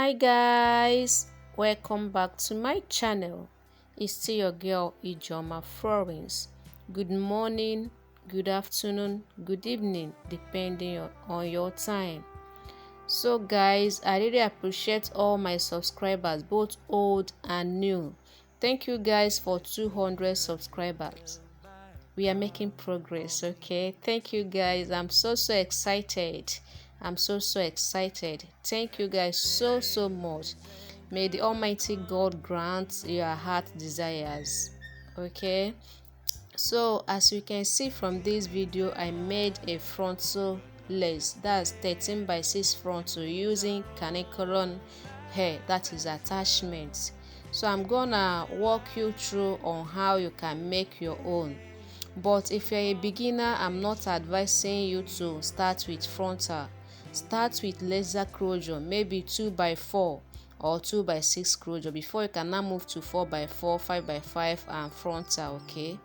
Hi guys, welcome back to my channel. It's still your girl Ijeoma Florence. Good morning, good afternoon, good evening, depending on your time. So guys, I really appreciate all my subscribers, both old and new. Thank you guys for 200 subscribers. We are making progress. Okay, thank you guys. I'm so excited. I'm so excited. Thank you guys so much. May the Almighty God grant your heart desires. Okay, so as you can see from this video, I made a frontal lace, that's 13 by 6 frontal, using KANEKALON hair, that is attachments. So I'm gonna walk you through on how you can make your own. But if you're a beginner, I'm not advising you to start with frontal. Start with laser closure, maybe 2 by 4 or 2 by 6 closure, before you can now move to 4 by 4, 5 by 5 and frontal. Okay,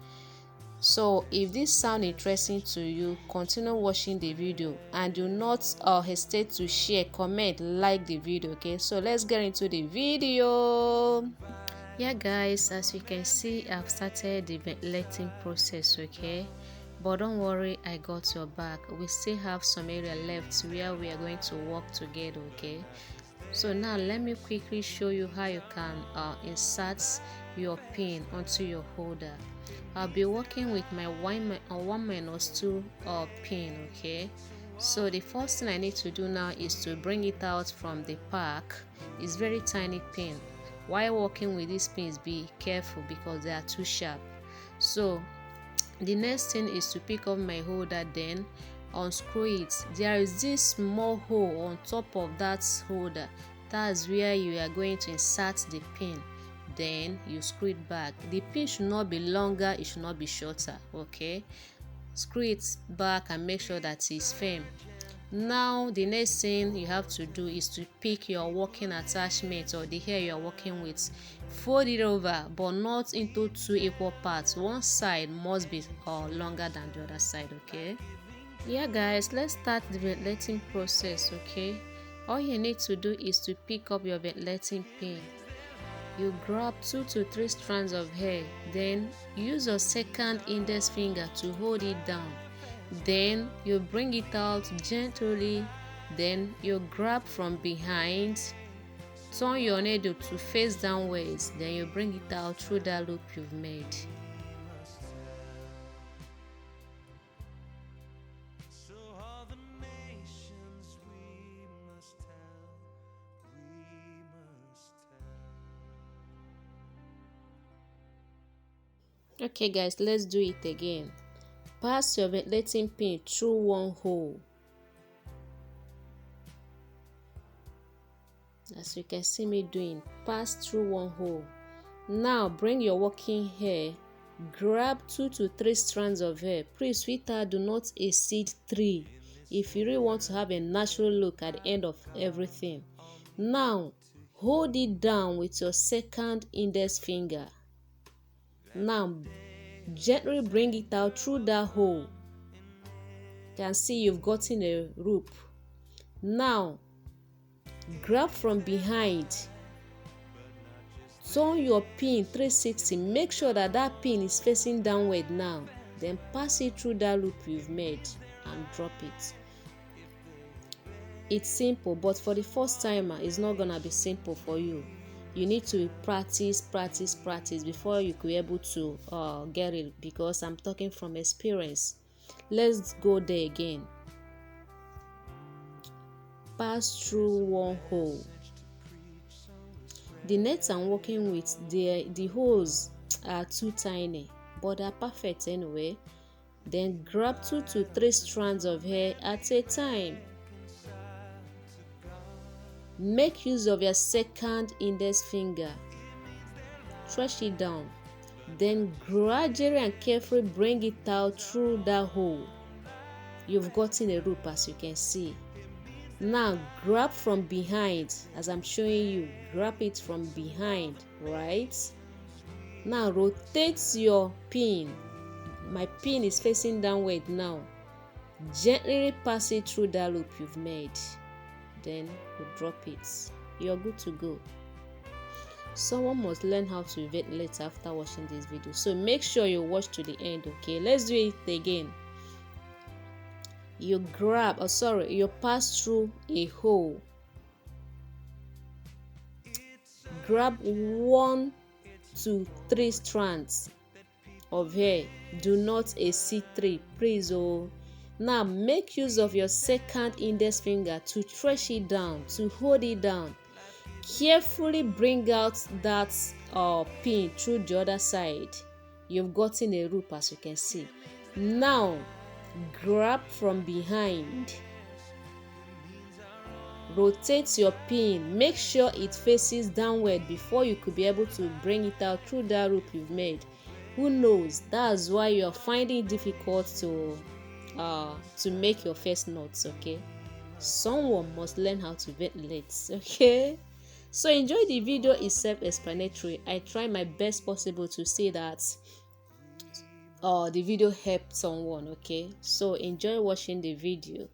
so if this sound interesting to you, continue watching the video and do not hesitate to share, comment, like the video. Okay, so let's get into the video. Yeah guys, as you can see, I've started the ventilating process. Okay, but don't worry, I got your back. We still have some area left where we are going to work together. Okay, so now let me quickly show you how you can insert your pin onto your holder. I'll be working with my 1-2 pin. Okay, so the first thing I need to do now is to bring it out from the pack. It's very tiny pin. While working with these pins, be careful because they are too sharp. So the next thing is to pick up my holder, then unscrew it. There is this small hole on top of that holder. That's where you are going to insert the pin. Then you screw it back. The pin should not be longer, it should not be shorter. Okay, screw it back and make sure that it's firm. Now the next thing you have to do is to pick your working attachment or the hair you are working with. Fold it over, but not into 2 equal parts. One side must be longer than the other side. Okay, yeah guys, let's start the ventilating process. Okay, all you need to do is to pick up your ventilating pin. You grab 2 to 3 strands of hair, then use your second index finger to hold it down. Then you bring it out gently, then you grab from behind, turn your needle to face downwards, then you bring it out through that loop you've made. Okay guys, let's do it again. Pass your ventilating pin through one hole. As you can see me doing, pass through one hole. Now bring your working hair, grab 2 to 3 strands of hair. Please sweetheart, do not exceed 3 if you really want to have a natural look at the end of everything. Now hold it down with your second index finger. Now gently bring it out through that hole. You can see you've gotten a loop. Now grab from behind, turn your pin 360, make sure that that pin is facing downward now, then pass it through that loop you've made and drop it. It's simple, but for the first timer it's not gonna be simple for you. You need to practice before you could be able to get it, because I'm talking from experience. Let's go there again. Pass through one hole. The nets I'm working with, the holes are too tiny, but they're perfect anyway. Then grab 2 to 3 strands of hair at a time. Make use of your second index finger. Stretch it down. Then gradually and carefully bring it out through that hole. You've gotten a loop, as you can see. Now grab from behind, as I'm showing you. Grab it from behind, right? Now rotate your pin. My pin is facing downward now. Gently pass it through that loop you've made. Then you drop it. you're good to go. Someone must learn how to ventilate after watching this video, so make sure you watch to the end. Okay, let's do it again. You you pass through a hole. Grab 1 to 3 strands of hair. Do not exceed 3, please. Now make use of your second index finger to stretch it down, to hold it down. Carefully bring out that pin through the other side. You've gotten a loop, as you can see. Now grab from behind. Rotate your pin. Make sure it faces downward before you could be able to bring it out through that loop you've made. Who knows? That's why you're finding it difficult to make your first knots. Okay, someone must learn how to ventilate. Okay, so enjoy the video. Is self-explanatory. I try my best possible to say that the video helped someone. Okay, so enjoy watching the video.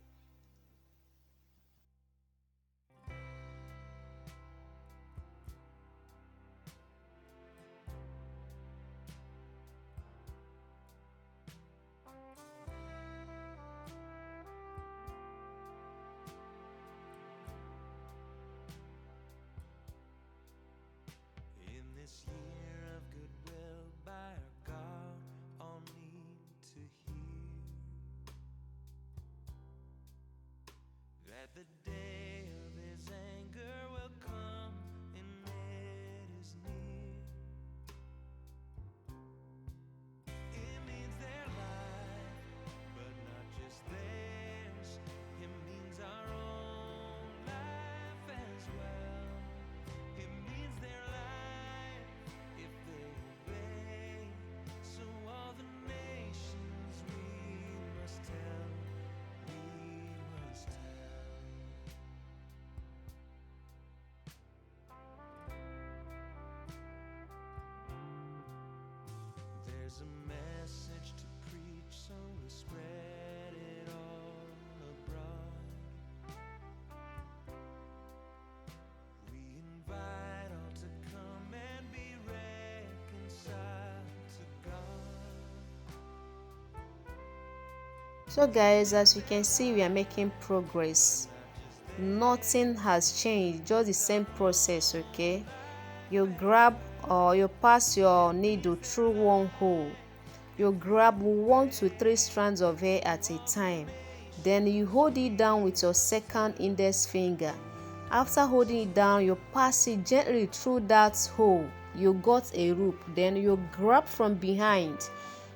This year of goodwill by our God, all need to hear that the day of his anger will come and it is near. It means their life, but not just theirs. It means our own life as well. It means their life if they obey. So all the nations we must tell, we must tell. There's a message to preach, so we spread it all abroad. We invite all to come and be reconciled to God. So guys, as you can see, we are making progress. Nothing has changed, just the same process. Okay, you grab or you pass your needle through one hole. You grab 1 to 3 strands of hair at a time. Then you hold it down with your second index finger. After holding it down, you pass it gently through that hole. You got a loop. Then you grab from behind.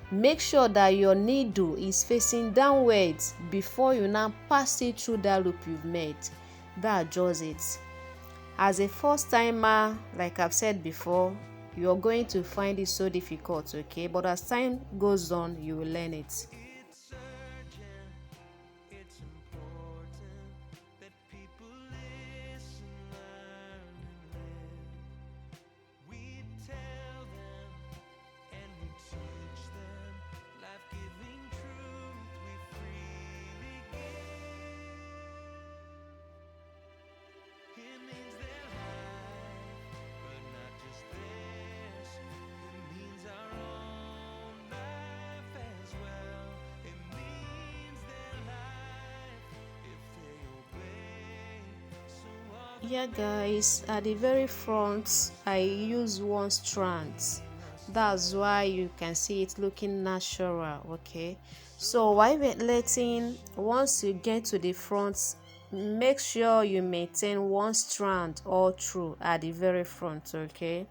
Make sure that your needle is facing downwards before you now pass it through that loop you've made. That's just it. As a first timer, like I've said before, you're going to find it so difficult. Okay, but as time goes on, you will learn it. It's urgent, it's important that people listen, learn, and live. We tell them and we teach them life-giving truth we freely give. It means their life, but not just theirs. It means our own life as well. It means their life if they obey. So all Yeah guys, at the very front I use 1 strand. That's why you can see it looking natural. Okay, so while ventilating, once you get to the front, make sure you maintain 1 strand all through at the very front. Okay,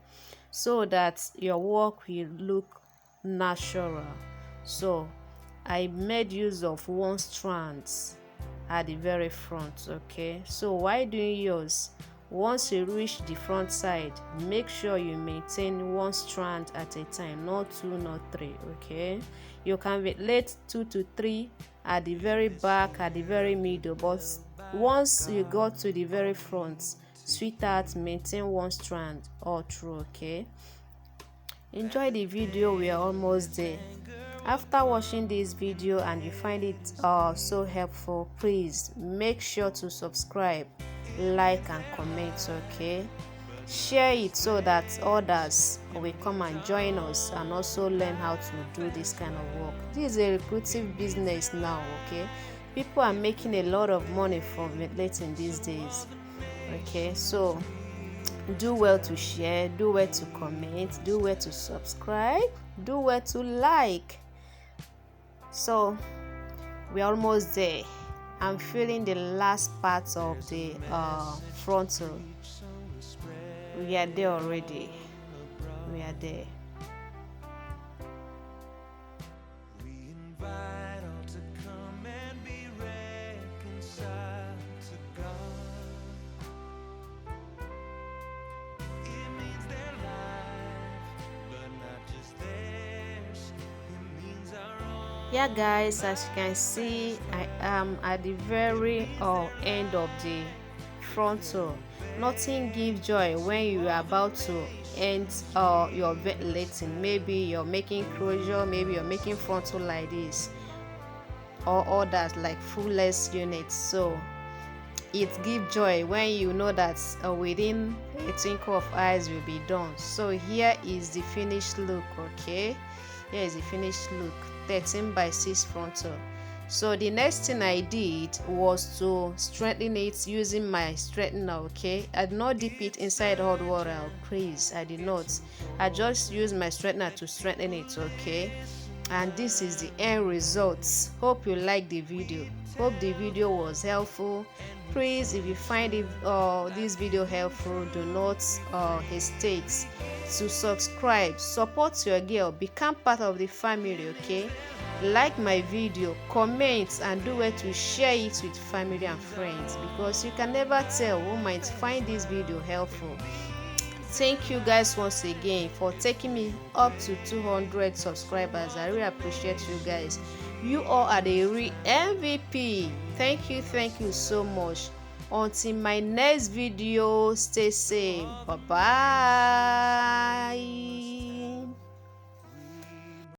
so that your work will look natural. So I made use of 1 strand at the very front. Okay, so while doing yours, once you reach the front side, make sure you maintain 1 strand at a time, not 2, not 3. Okay, you can ventilate 2 to 3 at the very back, at the very middle, but once you go to the very front, sweetheart, maintain 1 strand all through. Okay, enjoy the video. We are almost there. After watching this video and you find it so helpful, please make sure to subscribe like and comment, okay? Share it so that others will come and join us and also learn how to do this kind of work. This is a lucrative business now, okay? People are making a lot of money from ventilating these days, okay? So do well to share, do well to comment, do well to subscribe, do well to like. So we're almost there. I'm feeling the last part of the frontal. We are there already. We are there. We invite all to come and be reconciled to God. It means their life, but not just theirs. It means our own. Yeah, guys, as you can see, I am at the very end of the frontal. Nothing gives joy when you are about to end your ventilating. Maybe you're making closure, maybe you're making frontal like this, or others like full-less units. So it gives joy when you know that within a twinkle of eyes will be done. So here is the finished look, okay? Here is the finished look, 13x6 frontal. So the next thing I did was to strengthen it using my straightener, okay? I did not dip it inside hot water, please. I did not. I just used my straightener to strengthen it, okay? And this is the end results. Hope you like the video. Hope the video was helpful. Please, if you find this video helpful, do not hesitate to subscribe. Support your girl, become part of the family, okay? Like my video, comment, and do well to share it with family and friends, because you can never tell who might find this video helpful. Thank you guys once again for taking me up to 200 subscribers. I really appreciate you guys. You all are the real MVP. Thank you so much. Until my next video, stay safe. Bye bye.